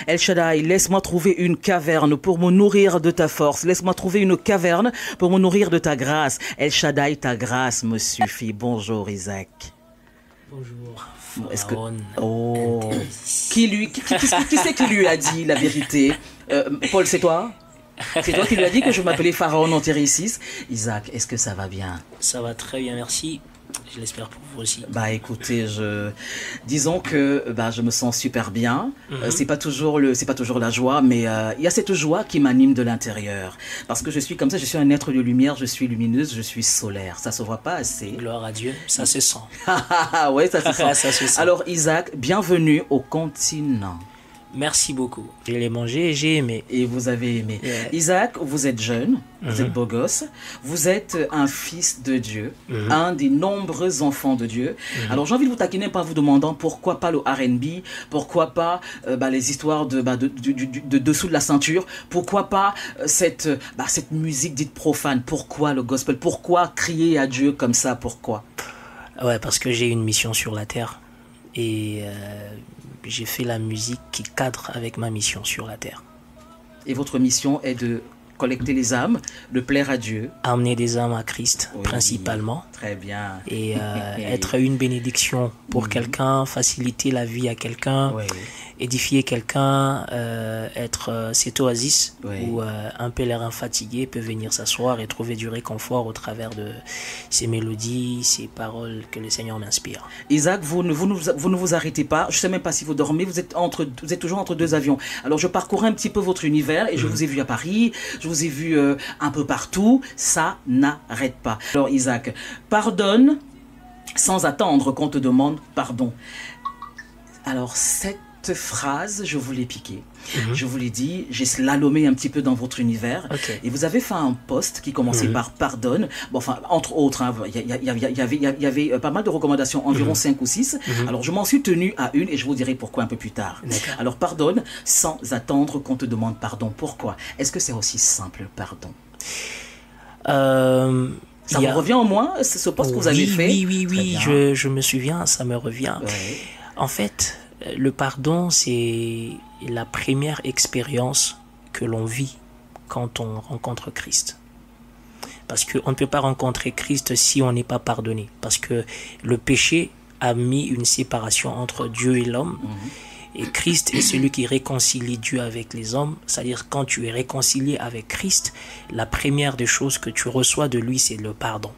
El Shaddai, laisse-moi trouver une caverne pour me nourrir de ta force. Laisse-moi trouver une caverne pour me nourrir de ta grâce. El Shaddai, ta grâce me suffit. Bonjour Isaac. Bonjour. Est-ce que... Oh. Qui c'est qui lui a dit la vérité? Paul, c'est toi? C'est toi qui lui as dit que je m'appelais Pharaon Antérésis. Isaac, est-ce que ça va bien? Ça va très bien, merci. Je l'espère pour vous aussi. Bah écoutez, disons que je me sens super bien. C'est pas toujours la joie, mais il y a cette joie qui m'anime de l'intérieur. Parce que je suis comme ça, je suis un être de lumière, je suis lumineuse, je suis solaire. Ça se voit pas assez. Gloire à Dieu, ça se sent. Ouais, ça se sent. Ça se sent. Alors Isaac, bienvenue au continent. Merci beaucoup. Je l'ai mangé et j'ai aimé. Et vous avez aimé. Yeah. Isaac, vous êtes jeune, vous êtes beau gosse, vous êtes un fils de Dieu, un des nombreux enfants de Dieu. Alors j'ai envie de vous taquiner par vous demandant pourquoi pas le R&B, pourquoi pas les histoires de dessous de la ceinture, pourquoi pas cette musique dite profane, pourquoi le gospel, pourquoi crier à Dieu comme ça, pourquoi? Ouais, parce que j'ai une mission sur la terre et j'ai fait la musique qui cadre avec ma mission sur la terre. Et votre mission est de collecter les âmes, de plaire à Dieu. Amener des âmes à Christ, oui, principalement. Très bien. Et être une bénédiction pour quelqu'un, faciliter la vie à quelqu'un, oui, édifier quelqu'un, être cette oasis, oui, où un pèlerin fatigué peut venir s'asseoir et trouver du réconfort au travers de ces mélodies, ces paroles que le Seigneur m'inspire. Isaac, vous ne vous arrêtez pas. Je ne sais même pas si vous dormez. Vous êtes toujours entre deux avions. Alors je parcourais un petit peu votre univers et je vous ai vu à Paris, je vous ai vu un peu partout. Ça n'arrête pas. Alors Isaac, pardonne sans attendre qu'on te demande pardon. Alors cette phrase, je vous l'ai piquée. Je vous l'ai dit, j'ai slalomé un petit peu dans votre univers. Okay. Et vous avez fait un post qui commençait par pardonne. Bon, enfin, entre autres, il y avait pas mal de recommandations, environ 5 ou 6. Alors, je m'en suis tenu à une et je vous dirai pourquoi un peu plus tard. Alors, pardonne sans attendre qu'on te demande pardon. Pourquoi? Est-ce que c'est aussi simple, pardon? Ça vous revient au moins, ce post que vous avez fait? Oui, je me souviens, ça me revient. Ouais. En fait, le pardon, c'est la première expérience que l'on vit quand on rencontre Christ. Parce qu'on ne peut pas rencontrer Christ si on n'est pas pardonné. Parce que le péché a mis une séparation entre Dieu et l'homme. Et Christ est celui qui réconcilie Dieu avec les hommes. C'est-à-dire, quand tu es réconcilié avec Christ, la première des choses que tu reçois de lui, c'est le pardon.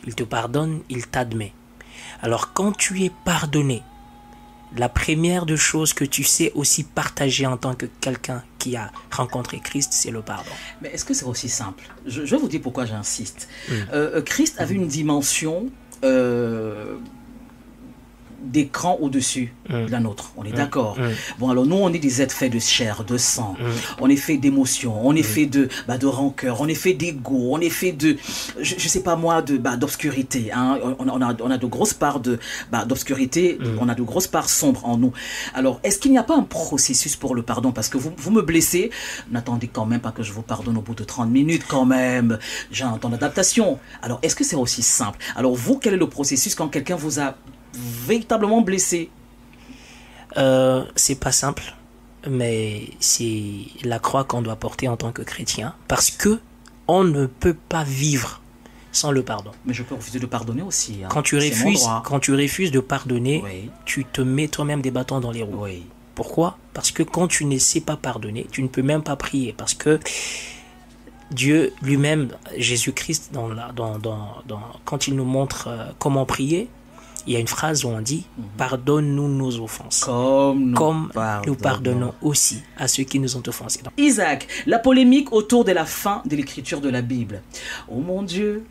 Il te pardonne, il t'admet. Alors, quand tu es pardonné, la première des choses que tu sais aussi partager en tant que quelqu'un qui a rencontré Christ, c'est le pardon. Mais est-ce que c'est aussi simple? Je vais vous dire pourquoi j'insiste. Christ avait une dimension d'écran au-dessus de la nôtre. On est d'accord. Bon, alors nous, on est des êtres faits de chair, de sang. On est fait d'émotions. On est fait de rancœur. On est fait d'ego. On est fait de, je sais pas moi, d'obscurité. Hein. On a de grosses parts d'obscurité. On a de grosses parts sombres en nous. Alors, est-ce qu'il n'y a pas un processus pour le pardon? Parce que vous me blessez. N'attendez quand même pas que je vous pardonne au bout de 30 minutes quand même. J'ai un temps d'adaptation. Alors, est-ce que c'est aussi simple? Alors, vous, quel est le processus quand quelqu'un vous a véritablement blessé? C'est pas simple, mais c'est la croix qu'on doit porter en tant que chrétien, parce que on ne peut pas vivre sans le pardon. Mais je peux refuser de pardonner aussi. Hein. Quand tu refuses de pardonner, oui, tu te mets toi-même des bâtons dans les roues. Oui. Pourquoi? Parce que quand tu ne sais pas pardonner, tu ne peux même pas prier, parce que Dieu lui-même, Jésus-Christ, quand il nous montre comment prier, il y a une phrase où on dit « Pardonne-nous nos offenses, comme nous pardonnons aussi à ceux qui nous ont offensés. » Isaac, la polémique autour de la fin de l'écriture de la Bible. Oh mon Dieu,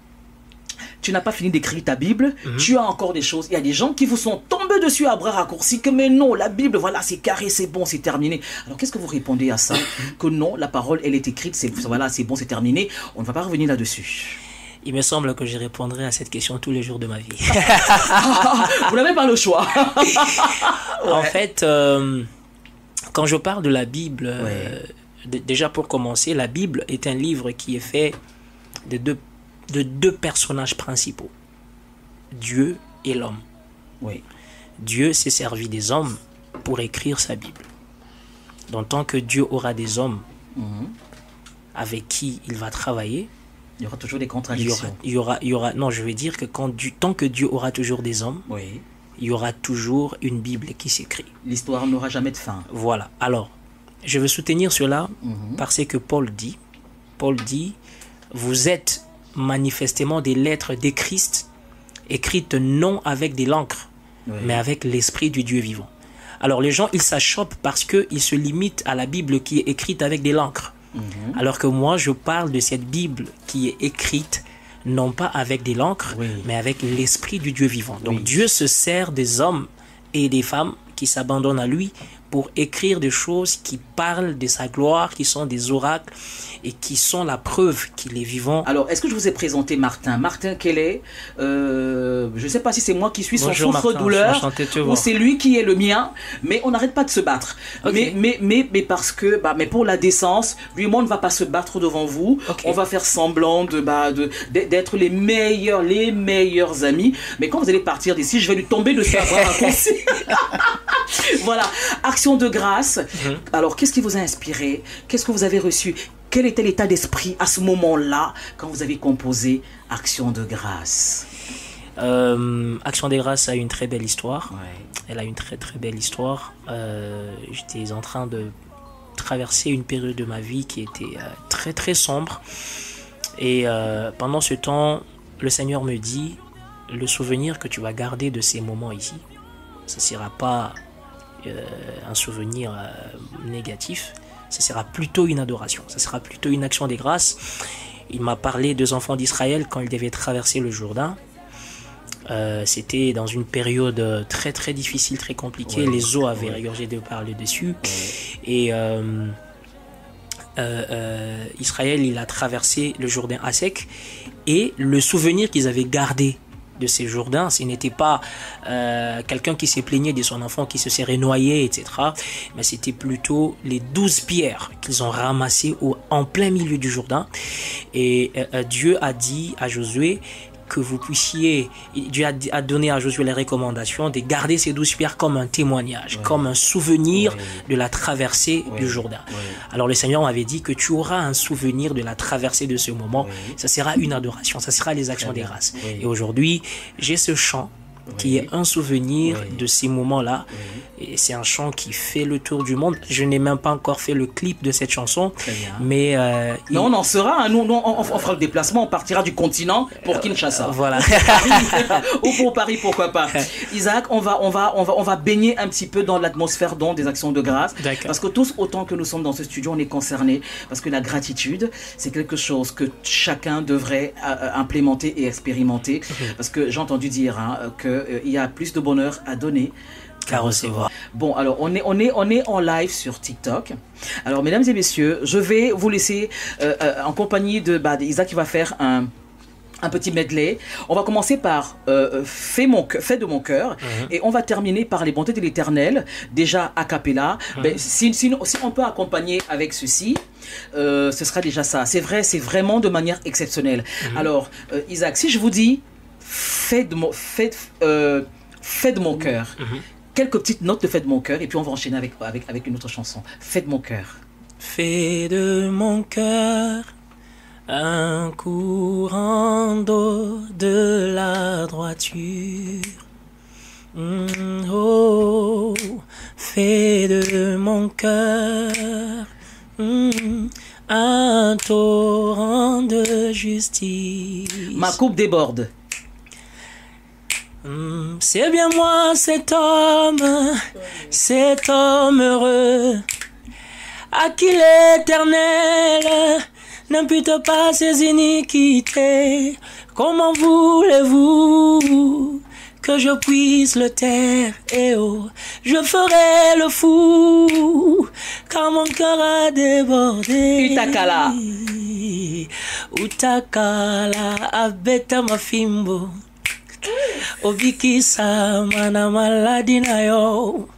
tu n'as pas fini d'écrire ta Bible, tu as encore des choses. Il y a des gens qui vous sont tombés dessus à bras raccourcis, que mais non, la Bible, voilà, c'est carré, c'est bon, c'est terminé. Alors qu'est-ce que vous répondez à ça? Que non, la parole, elle est écrite, voilà, c'est bon, c'est terminé. On ne va pas revenir là-dessus. Il me semble que je répondrai à cette question tous les jours de ma vie. Vous n'avez pas le choix. En fait, quand je parle de la Bible, déjà pour commencer, la Bible est un livre qui est fait de deux personnages principaux. Dieu et l'homme. Oui. Dieu s'est servi des hommes pour écrire sa Bible. Donc tant que Dieu aura des hommes avec qui il va travailler, il y aura toujours des contradictions. Non, je veux dire que tant que Dieu aura toujours des hommes, oui, il y aura toujours une Bible qui s'écrit. L'histoire n'aura jamais de fin. Voilà. Alors, je veux soutenir cela parce que Paul dit, vous êtes manifestement des lettres de Christ, écrites non avec de l'encre, mais avec l'esprit du Dieu vivant. Alors les gens, ils s'achoppent parce qu'ils se limitent à la Bible qui est écrite avec de l'encre. Alors que moi, je parle de cette Bible qui est écrite non pas avec de l'encre, mais avec l'esprit du Dieu vivant. Donc Dieu se sert des hommes et des femmes qui s'abandonnent à lui pour écrire des choses qui parlent de sa gloire, qui sont des oracles et qui sont la preuve qu'il est vivant. Alors, est-ce que je vous ai présenté Martin? Martin Kelly, je ne sais pas si c'est moi qui suis son souffre-douleur ou c'est lui qui est le mien, mais on n'arrête pas de se battre. Okay. Mais parce que, mais pour la décence, lui et moi, on ne va pas se battre devant vous. Okay. On va faire semblant d'être les meilleurs amis. Mais quand vous allez partir d'ici, je vais lui tomber dessus à bras raccourcis. Voilà, action de grâce. Alors, qu'est-ce qui vous a inspiré? Qu'est-ce que vous avez reçu? Quel était l'état d'esprit à ce moment-là quand vous avez composé Action de grâce? Action de grâce a une très belle histoire. Elle a une très très belle histoire. J'étais en train de traverser une période de ma vie qui était très très sombre. Et pendant ce temps, le Seigneur me dit, le souvenir que tu vas garder de ces moments ici, ça ne sera pas un souvenir négatif, ça sera plutôt une adoration, ça sera plutôt une action des grâces. Il m'a parlé des enfants d'Israël quand ils devaient traverser le Jourdain. C'était dans une période très très difficile, très compliquée. Les eaux avaient régurgité par le dessus. Et Israël, il a traversé le Jourdain à sec. Et le souvenir qu'ils avaient gardé de ces Jourdains, ce n'était pas quelqu'un qui s'est plaigné de son enfant qui se serait noyé, etc. Mais c'était plutôt les 12 pierres qu'ils ont ramassées en plein milieu du Jourdain. Et Dieu a dit à Josué que vous puissiez, Dieu a donné à Josué les recommandations de garder ces 12 pierres comme un témoignage, comme un souvenir de la traversée du Jourdain. Alors le Seigneur m'avait dit que tu auras un souvenir de la traversée de ce moment. Ça sera une adoration, ça sera les actions des grâces. Et aujourd'hui, j'ai ce chant qui est un souvenir de ces moments-là. Et c'est un chant qui fait le tour du monde. Je n'ai même pas encore fait le clip de cette chanson. Mais on en sera. Hein. Nous, on fera le déplacement. On partira du continent pour Kinshasa. Voilà. Ou pour Paris, pourquoi pas. Isaac, on va baigner un petit peu dans l'atmosphère des actions de grâce. Parce que tous, autant que nous sommes dans ce studio, on est concernés. Parce que la gratitude, c'est quelque chose que chacun devrait implémenter et expérimenter. Parce que j'ai entendu dire qu'il y a plus de bonheur à donner qu'à recevoir. Bon, alors on est en live sur TikTok. Alors mesdames et messieurs, je vais vous laisser en compagnie d'Isaac qui va faire un petit medley. On va commencer par Fait de mon cœur et on va terminer par Les bontés de l'Éternel, déjà a cappella. Si on peut accompagner avec ceci, ce sera déjà ça. C'est vrai, c'est vraiment de manière exceptionnelle. Alors Isaac, si je vous dis Fait de mon cœur, quelques petites notes de Fait de mon cœur et puis on va enchaîner avec une autre chanson. Fait de mon cœur. Fais de mon cœur un courant d'eau de la droiture. Oh, fais de mon cœur un torrent de justice. Ma coupe déborde. C'est bien moi cet homme heureux, à qui l'Éternel n'impute pas ses iniquités. Comment voulez-vous que je puisse le taire? Eh oh, je ferai le fou, car mon cœur a débordé. Utakala. Utakala abeta mafimbo. Obikisa mana maladi na yo.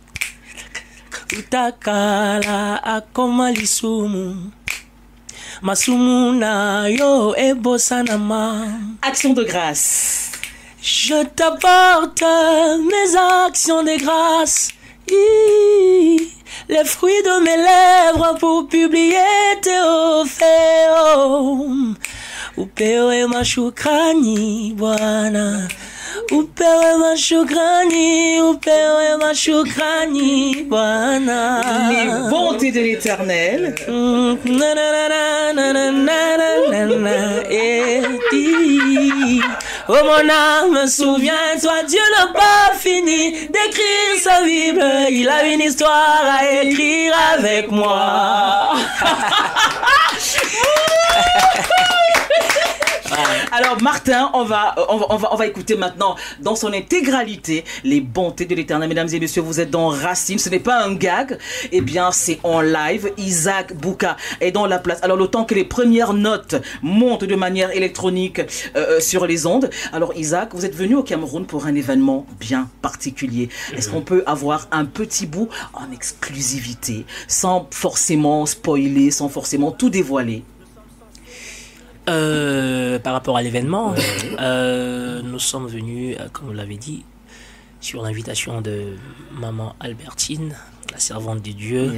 Utakala akoma lisumu. Masumu na yo ebosanama. Action de grâce. Je t'apporte mes actions de grâce. les fruits de mes lèvres pour publier tes offertes. Upewe mashukrani Bwana, upewe mashukrani Bwana. Les bontés de l'Éternel. Oh mon âme, souviens-toi, Dieu n'a pas fini d'écrire sa Bible. Il a une histoire à écrire avec moi. Alors Martin, on va écouter maintenant dans son intégralité les bontés de l'Éternel. Mesdames et messieurs, vous êtes dans Racine, ce n'est pas un gag, eh bien c'est en live. Isaac Bouka est dans la place. Alors le temps que les premières notes montent de manière électronique sur les ondes. Alors Isaac, vous êtes venu au Cameroun pour un événement bien particulier. Est-ce qu'on peut avoir un petit bout en exclusivité, sans forcément spoiler, sans forcément tout dévoiler? Par rapport à l'événement, nous sommes venus, comme vous l'avez dit, sur l'invitation de maman Albertine, la servante de Dieu,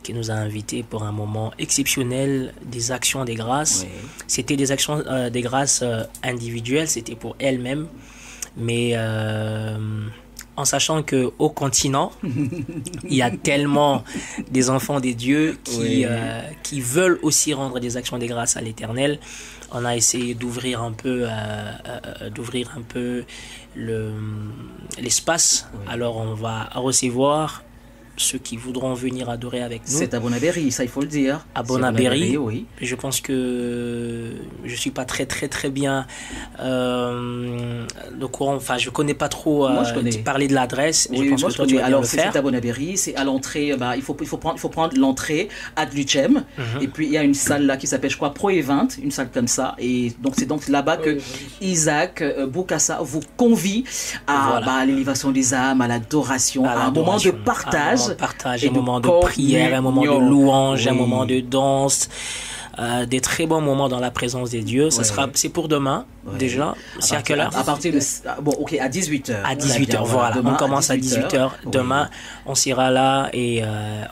qui nous a invités pour un moment exceptionnel des actions des grâces. C'était des actions des grâces individuelles, c'était pour elle-même, mais en sachant qu'au continent, il y a tellement des enfants des dieux qui veulent aussi rendre des actions des grâces à l'Éternel. On a essayé d'ouvrir un peu, l'espace. Alors on va recevoir ceux qui voudront venir adorer avec nous. C'est à Bonabéry, ça il faut le dire. À Bonabéry, oui. Je pense que je suis pas très bien le courant. Enfin, je connais pas trop. Moi, je connais. Parler de l'adresse. Oui, je pense que toi, tu vas alors le faire. C'est à Bonabéry, c'est à l'entrée. Il faut prendre l'entrée à Luchem. Et puis il y a une salle là qui s'appelle, je crois, Pro Event, une salle comme ça. Et donc c'est donc là-bas que Isaac Boukassa vous convie à l'élévation des âmes, à l'adoration, à un moment de partage. Un moment de prière, un moment de louange, un moment de danse, des très bons moments dans la présence des dieux. C'est pour demain déjà. C'est à quelle heure? À partir de à 18h. À 18h, voilà. On commence à 18h. Demain, on sera là et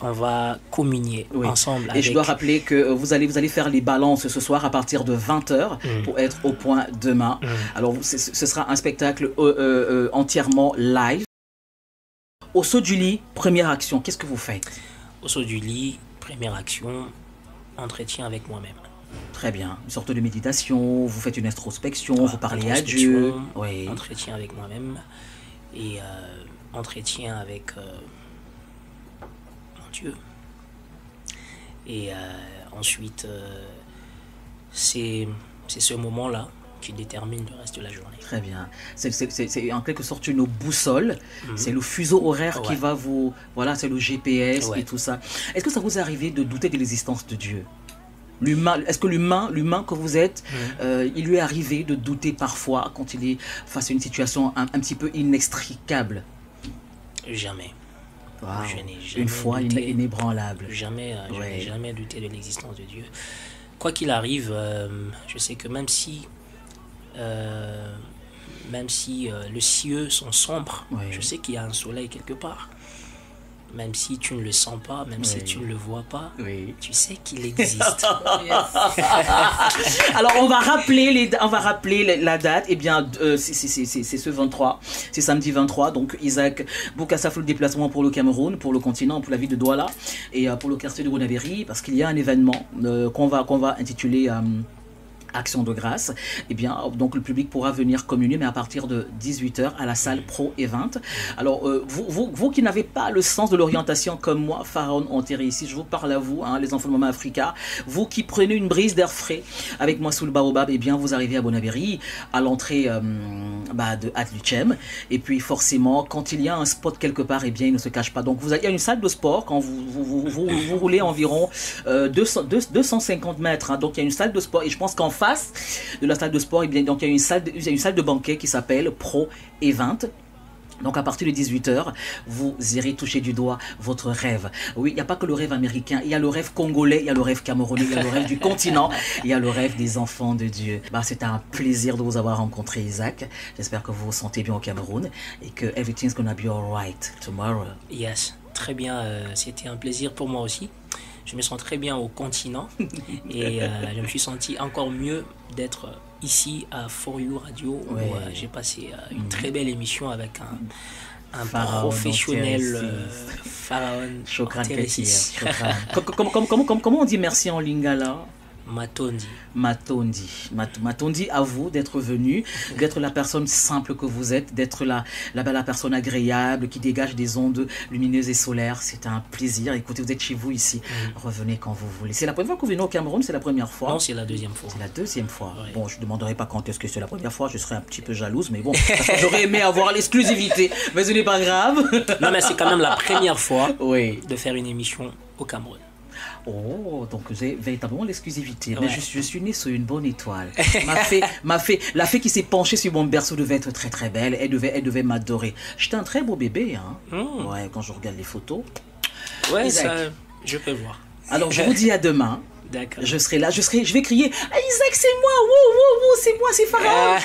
on va communier ensemble. Et je dois rappeler que vous allez faire les balances ce soir à partir de 20h pour être au point demain. Alors ce sera un spectacle entièrement live. Au saut du lit, première action, qu'est-ce que vous faites? Au saut du lit, première action, entretien avec moi-même. Très bien. Une sorte de méditation, vous faites une introspection, vous parlez à Dieu. Entretien avec moi-même et entretien avec mon Dieu. Et ensuite, c'est ce moment-là qui détermine le reste de la journée. Très bien. C'est en quelque sorte une boussole. C'est le fuseau horaire qui va vous... Voilà, c'est le GPS et tout ça. Est-ce que ça vous est arrivé de douter de l'existence de Dieu? Est-ce que l'humain que vous êtes, il lui est arrivé de douter parfois quand il est face à une situation un petit peu inextricable? Jamais. Wow. Je n'ai jamais une foi inébranlable. Jamais, je n'ai jamais douté de l'existence de Dieu. Quoi qu'il arrive, je sais que même si les cieux sont sombres, je sais qu'il y a un soleil quelque part. Même si tu ne le sens pas, même si tu ne le vois pas, tu sais qu'il existe. Alors on va rappeler la date. Eh bien, c'est ce 23, c'est samedi 23. Donc Isaac Boukassa fait le déplacement pour le Cameroun, pour le continent, pour la ville de Douala et pour le quartier de Bonabéry, parce qu'il y a un événement qu'on va intituler Action de grâce. Eh bien, donc le public pourra venir communier, mais à partir de 18h à la salle Pro Event. Alors, vous qui n'avez pas le sens de l'orientation comme moi, Pharaon enterré ici, je vous parle à vous, les enfants de Maman Africa, vous qui prenez une brise d'air frais avec moi sous le baobab, eh bien, vous arrivez à Bonabéry, à l'entrée de Luchem. Et puis, forcément, quand il y a un spot quelque part, eh bien, il ne se cache pas. Donc, il y a une salle de sport, quand vous roulez environ 250 mètres. Donc, il y a une salle de sport, et je pense qu'en face de la salle de sport, eh bien, donc, il y a une salle de banquet qui s'appelle Pro Event. Donc à partir de 18h, vous irez toucher du doigt votre rêve. Oui, il n'y a pas que le rêve américain, il y a le rêve congolais, il y a le rêve camerounais, il y a le rêve du continent, il y a le rêve des enfants de Dieu. C'est un plaisir de vous avoir rencontré, Isaac. J'espère que vous vous sentez bien au Cameroun et que everything's gonna be alright tomorrow. Yes. très bien. C'était un plaisir pour moi aussi. Je me sens très bien au continent et je me suis senti encore mieux d'être ici à For You Radio où j'ai passé une très belle émission avec un professionnel Pharaon. Shukran Kathir. Comment on dit merci en lingala? Matondi. Matondi, à vous d'être venu, d'être la personne simple que vous êtes, d'être la personne agréable qui dégage des ondes lumineuses et solaires. C'est un plaisir. Écoutez, vous êtes chez vous ici. Revenez quand vous voulez. C'est la première fois que vous venez au Cameroun? C'est la première fois? Non, c'est la deuxième fois. C'est la deuxième fois. Ouais. Bon, je ne demanderai pas quand est-ce que c'est la première fois. Je serais un petit peu jalouse, mais bon, parce que j'aurais aimé avoir l'exclusivité. Mais ce n'est pas grave. Non, mais c'est quand même la première fois de faire une émission au Cameroun. Oh, donc j'ai véritablement l'exclusivité. Mais je suis né sur une bonne étoile. La fée qui s'est penchée sur mon berceau devait être très très belle. Elle devait m'adorer. J'étais un très beau bébé, hein. Ouais, quand je regarde les photos. Ouais, Isaac. Ça, je peux voir. Alors je vous dis à demain. D'accord. Je serai là, je vais crier ah, Isaac, c'est moi, c'est moi, c'est Pharaon.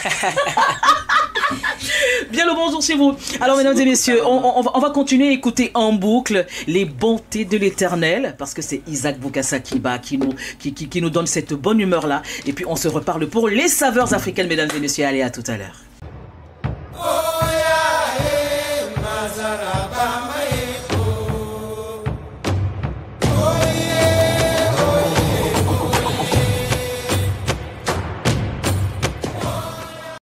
Bien le bonjour chez vous. Alors mesdames et messieurs, on va continuer à écouter en boucle les bontés de l'Éternel parce que c'est Isaac Boukassa Kiba qui nous donne cette bonne humeur là. Et puis on se reparle pour les saveurs africaines, mesdames et messieurs. Allez, à tout à l'heure.